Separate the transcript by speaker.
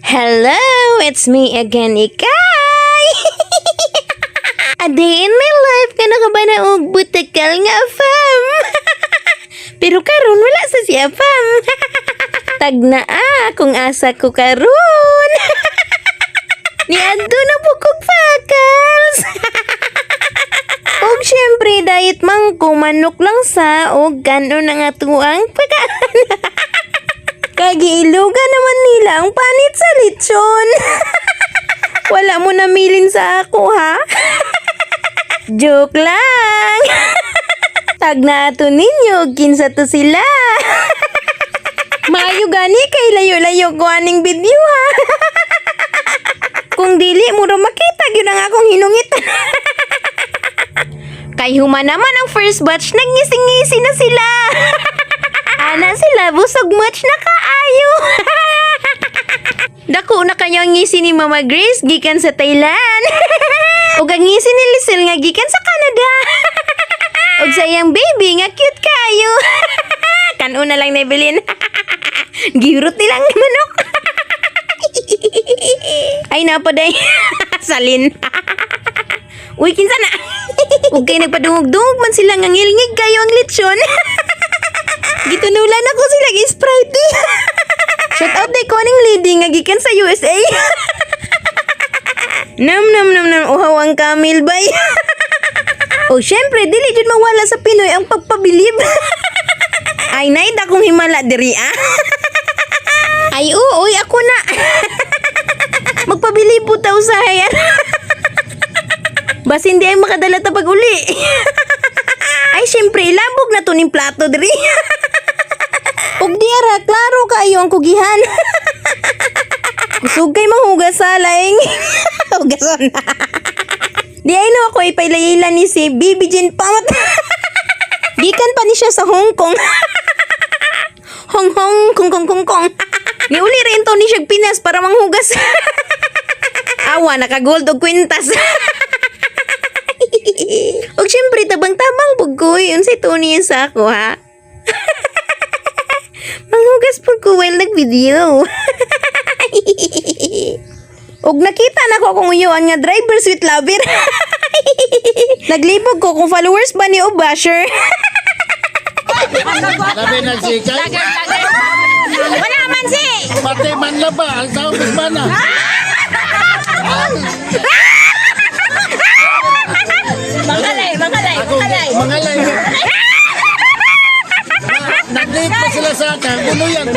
Speaker 1: Hello, it's me again, Ikay! A day in my life ka na ka ba na og butakal nga, fam? Pero karon wala sa siya, fam. Tagna kung asa ko karon. Niadto na po kong fakals. Og syempre, diet man ko, manok lang sa og gano na nga tuang pagkaan. Kagiilugan naman nila ang panit sa lechon. Wala mo namilin sa ako, ha? Joke lang. Tag na ato ninyo, kinsa to sila. Maayo gani kay layo-layo ko aning video, ha? Kung dili mo ro makita gyud ang akong hinungit. Kay human naman ang first batch, nagngisi-ngisi na sila. Ana sila, busog much na kaayo. Dako na kayo ang ngisi ni Mama Grace, gikan sa Thailand. Ug ang ngisi ni Lisel nga gikan sa Canada. Ug sayang baby nga cute kayo. Kanuna lang nabilin. Giurot nilang manok. Ay napaday. Salin. Uy, kinsa na. Ug kay nagpadungog-dungog man sila nga ngilngig kayo ang lechon. Gitunulan ako sila Sprite. Shout out day ko ning lady nga gikan sa USA. Nam uhaw ang Camel bay. Oh, syempre dili jud mawala sa Pinoy ang pagpabilib. Ay nay dakong himala diri ah. Ay uy ako na. Magpabilib po taw sa hayan. Bas hindi ay makadala ta pag uli. Ay syempre ilabog na to ning plato diri. Ug diara klaro kayo ang kugihan. Kusog kay manghugas sa laing. Hugason. Di ay no ako ipailaylan ni si Bibi Jean Pamat. Gikan pa ni siya sa Hong Kong. Kong. Niuli rin to ni siya Pinas para manghugas. Awa naka-gold og kwintas. Ug syempre tabang-tabang pugkoy unsay to niya sa ako ha. Manghugas po ko while nag-video. Ug nakita na ko kung uyuan nga driver sweet lover. Naglibog ko kung followers ba ni o basher.
Speaker 2: Labi na si Kay.
Speaker 1: Wala man si.
Speaker 2: Pati man laba. Ang tawag is mana.
Speaker 1: Mangalay.
Speaker 2: Ako, mangalay. Nag-late pa sila sa akin. Gulo yan.